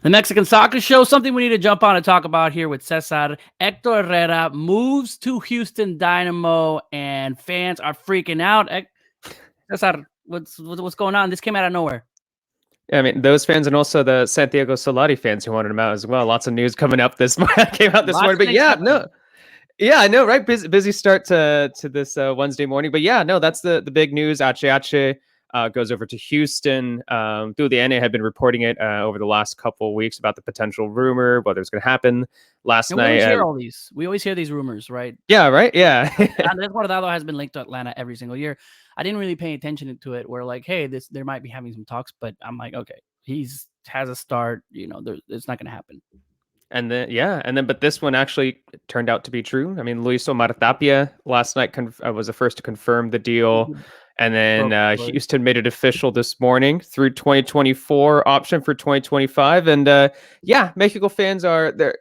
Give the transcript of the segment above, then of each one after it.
The Mexican Soccer Show, something we need to jump on and talk about here with Cesar. Hector Herrera moves to Houston Dynamo, and fans are freaking out. Cesar, what's going on? This came out of nowhere. Yeah, I mean, those fans and also the Santiago Solari fans who wanted him out as well. Lots of news coming up this morning. Came out this Lots morning, of but things happening. I know, right? Busy start to this Wednesday morning, but yeah, no, that's the big news. Ache goes over to Houston. Through the NA had been reporting it over the last couple of weeks about the potential rumor, whether it's going to happen. Last And we night, always hear all these. We always hear these rumors, right? yeah, right, yeah. Andrés Guardado has been linked to Atlanta every single year. I didn't really pay attention to it. We're like, hey, there might be having some talks, but I'm like, okay, has a start. It's not going to happen. But this one actually turned out to be true. I mean, Luis Omar Tapia last night was the first to confirm the deal, and then Houston made it official this morning through 2024 option for 2025. And Mexico fans are there.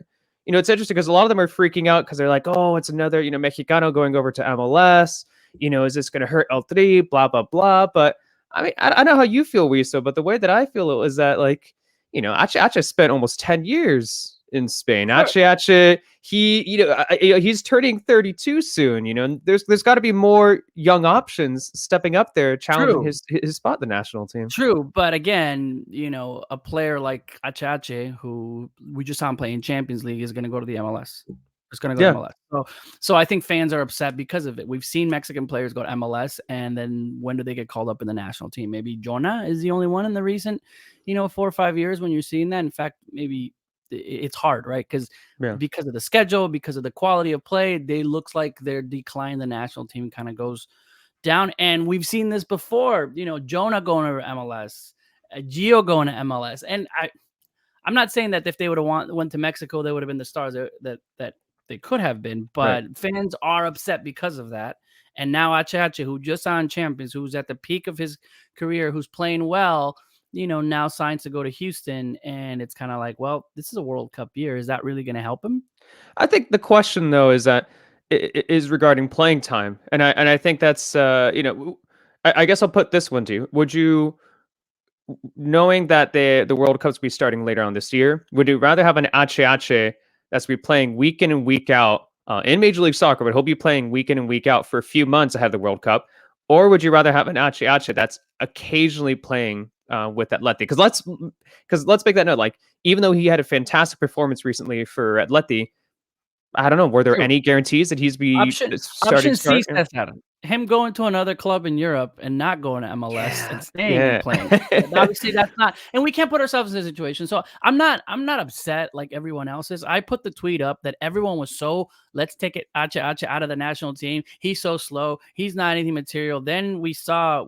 It's interesting because a lot of them are freaking out because they're like, oh, it's another Mexicano going over to MLS. Is this going to hurt El Tri? Blah blah blah. But I mean, I don't know how you feel, Wiso, but the way that I feel is that Ache spent almost 10 years in Spain. Ache, he's turning 32 soon. And there's got to be more young options stepping up there, challenging his spot in the national team. True, but again, a player like Ache, who we just saw him play in Champions League, is going to go to the MLS. It's going to go to MLS. So I think fans are upset because of it. We've seen Mexican players go to MLS, and then when do they get called up in the national team? Maybe Jonah is the only one in the recent, 4 or 5 years when you're seeing that. In fact, maybe it's hard, right? Because of the schedule, because of the quality of play, looks like their decline in the national team kind of goes down. And we've seen this before, Jonah going to MLS, Gio going to MLS. And I'm not saying that if they would have went to Mexico, they would have been the stars that they could have been, but fans are upset because of that. And now Ache, who just signed Champions, who's at the peak of his career, who's playing well, now signs to go to Houston, and it's kind of like, well, this is a World Cup year. Is that really going to help him? I think the question though is that it is regarding playing time, and I think that's I guess I'll put this one to you. Would you, knowing that the World Cup's be starting later on this year, would you rather have an Ache that's be playing week in and week out in Major League Soccer, but he'll be playing week in and week out for a few months ahead of the World Cup, or would you rather have an Ache that's occasionally playing with Atleti? Because let's make that note. Like, even though he had a fantastic performance recently for Atleti, I don't know, were there any guarantees that he's be option C says him going to another club in Europe and not going to MLS and staying and playing? Obviously, that's not, and we can't put ourselves in a situation. So I'm not upset like everyone else is. I put the tweet up that everyone was so, let's take it Ache out of the national team. He's so slow. He's not anything material. Then we saw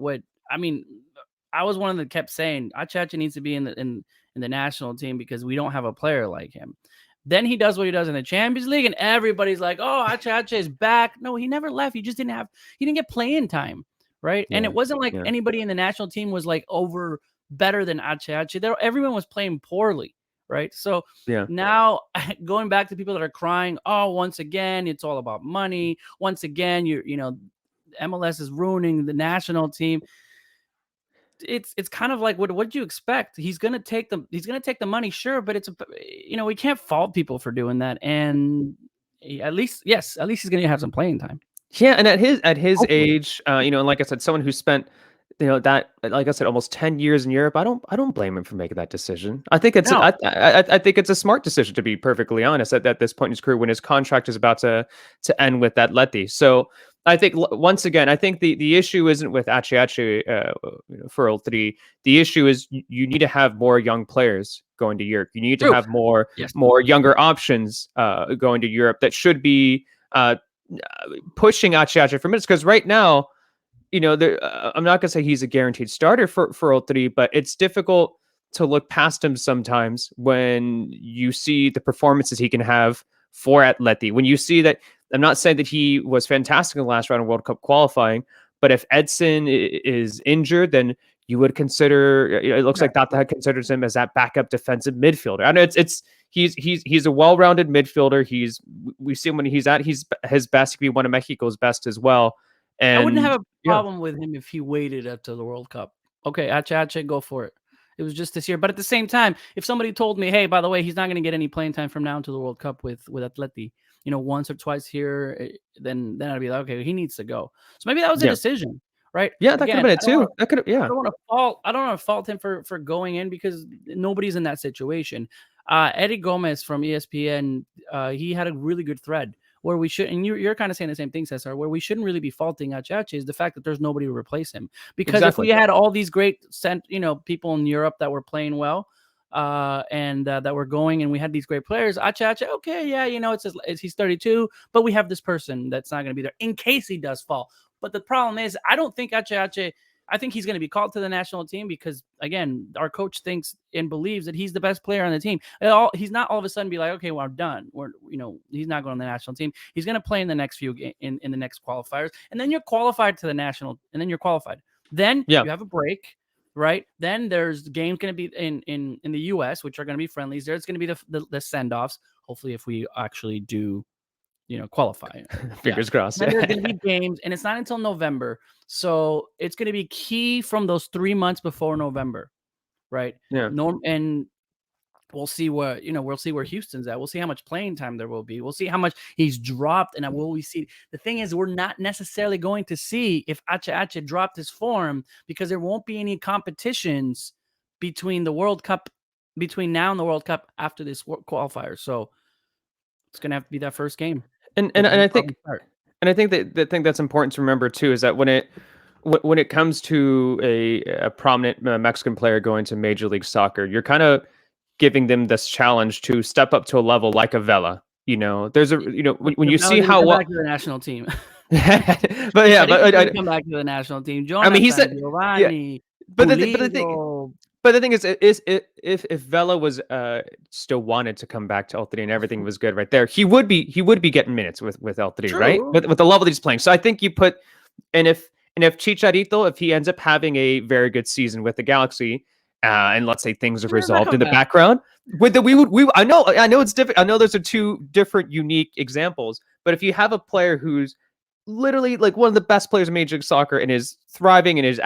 I was one that kept saying Ache needs to be in the national team because we don't have a player like him. Then he does what he does in the Champions League, and everybody's like, "Oh, Ache is back." No, he never left. He just didn't get playing time, right? Yeah, and it wasn't like anybody in the national team was like over better than Ache. Everyone was playing poorly, right? So now going back to people that are crying, "Oh, once again, it's all about money. Once again, MLS is ruining the national team." It's kind of like, what do you expect? He's gonna take the money, sure, but it's we can't fault people for doing that. And at least he's gonna have some playing time. Yeah, and at his age, and like I said, someone who spent that, like I said, almost 10 years in Europe, I don't blame him for making that decision. I think it's I think it's a smart decision, to be perfectly honest, at this point in his career when his contract is about to end with Atleti. So I think once again, I think the issue isn't with Ache for El Tri. The issue is you need to have more young players going to Europe. You need to have more younger options going to Europe that should be pushing Ache for minutes, because right now, I'm not gonna say he's a guaranteed starter for El Tri, but it's difficult to look past him sometimes when you see the performances he can have for Atleti. When you see that, I'm not saying that he was fantastic in the last round of World Cup qualifying, but if Edson is injured, then you would consider. It looks like Tata considers him as that backup defensive midfielder. I know he's a well-rounded midfielder. We see him when he's at his best. He could be one of Mexico's best as well. And I wouldn't have a problem with him if he waited up to the World Cup. Okay, Ache, go for it. It was just this year. But at the same time, if somebody told me, hey, by the way, he's not going to get any playing time from now until the World Cup with Atleti, once or twice here, then I'd be like, okay, he needs to go. So maybe that was a decision, right? Yeah, that could have Again, been it too. That could have, I don't want to fault him for going in because nobody's in that situation. Eddie Gomez from ESPN, he had a really good thread where we should, and you're kind of saying the same thing, Cesar, where we shouldn't really be faulting Achache is the fact that there's nobody to replace him. Because if we had all these great people in Europe that were playing well, and that were going, and we had these great players, Achache, okay, yeah, he's 32, but we have this person that's not going to be there in case he does fall. But the problem is, I don't think Achache, I think he's going to be called to the national team because, again, our coach thinks and believes that he's the best player on the team. He's not all of a sudden be like, okay, well, I'm done. He's not going to the national team. He's going to play in the next in the next qualifiers, and then you're qualified to the national, and then you're qualified. Then you have a break, right? Then there's games going to be in the U.S., which are going to be friendlies. There's going to be the send-offs. Hopefully, if we actually do qualify. Fingers crossed. Then there's going to be games, and it's not until November. So it's going to be key from those 3 months before November, right? Yeah. And we'll see where Houston's at. We'll see how much playing time there will be. We'll see how much he's dropped, and will we see? The thing is, we're not necessarily going to see if Achache dropped his form because there won't be any competitions between now and the World Cup after this qualifier. So it's going to have to be that first game. And I think that the thing that's important to remember too is that when it comes to a prominent Mexican player going to Major League Soccer, you're kind of giving them this challenge to step up to a level like a Vela. There's when you see how well back to the national team. But yeah, but come back to the national team. Jonathan, I mean, he said Giovanni, but the thing is if Vela was still wanted to come back to El Tri and everything was good right there, he would be getting minutes with El Tri, right? With the level that he's playing. So I think you put and if Chicharito, if he ends up having a very good season with the Galaxy, and let's say things are resolved in the background, I know it's different. I know those are two different unique examples, but if you have a player who's literally like one of the best players in Major League Soccer and is thriving and is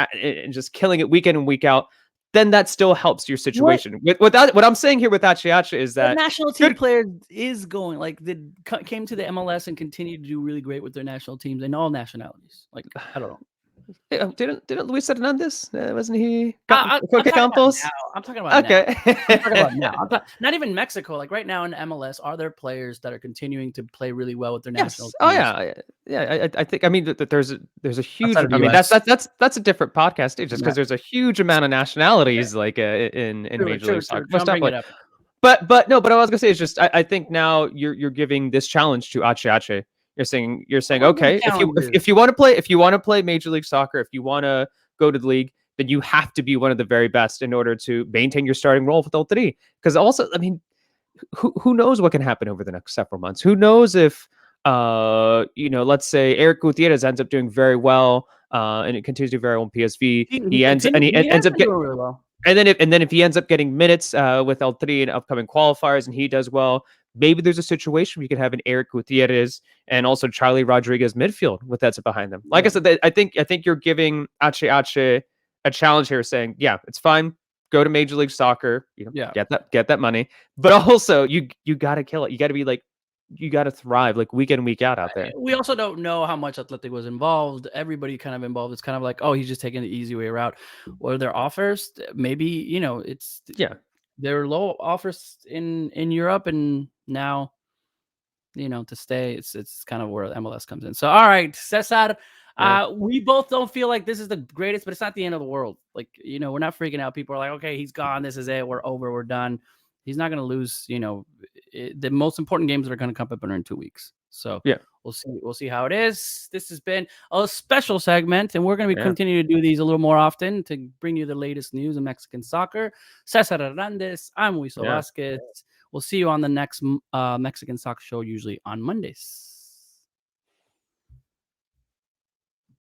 just killing it week in and week out, then that still helps your situation. What I'm saying here with Achache is that the national team player is going came to the MLS and continued to do really great with their national teams and all nationalities. Like, I don't know. Didn't Luis Hernandez? Wasn't he? I'm talking Campos? I'm talking about okay. Now. I'm talking about now. Not even Mexico. Like right now in MLS, are there players that are continuing to play really well with their national teams? Oh yeah. I think. I mean, that there's a huge. I mean, that's a different podcast too, just because there's a huge amount of nationalities like in Major League Soccer. But I was gonna say is just I think now you're giving this challenge to Achache. You're saying okay, if you want to play Major League Soccer, if you want to go to the league, then you have to be one of the very best in order to maintain your starting role with El Tri. Because also, I mean, who knows what can happen over the next several months? Who knows if let's say Eric Gutierrez ends up doing very well, and it continues to do very well in PSV. He ends up getting really well. And then if he ends up getting minutes with El Tri in upcoming qualifiers and he does well, maybe there's a situation where you could have an Eric Gutierrez and also Charlie Rodriguez midfield with that's behind them. Like I said, I think you're giving Achache a challenge here, saying, yeah, it's fine. Go to Major League Soccer, get that money, but also you got to kill it. You got to be like, you got to thrive like week in, week out there. We also don't know how much Athletic was involved. Everybody kind of involved. It's kind of like, oh, he's just taking the easy way route. Or their offers, maybe, there are low offers in Europe, and now, to stay, it's kind of where MLS comes in. So, all right, Cesar, we both don't feel like this is the greatest, but it's not the end of the world. Like, we're not freaking out. People are like, okay, he's gone. This is it. We're over. We're done. He's not going to lose, the most important games that are going to come up in 2 weeks. So we'll see how it is. This has been a special segment, and we're going to be continuing to do these a little more often to bring you the latest news in Mexican soccer. Cesar Hernandez, I'm Wiso Vasquez. We'll see you on the next Mexican Soccer Show, usually on Mondays.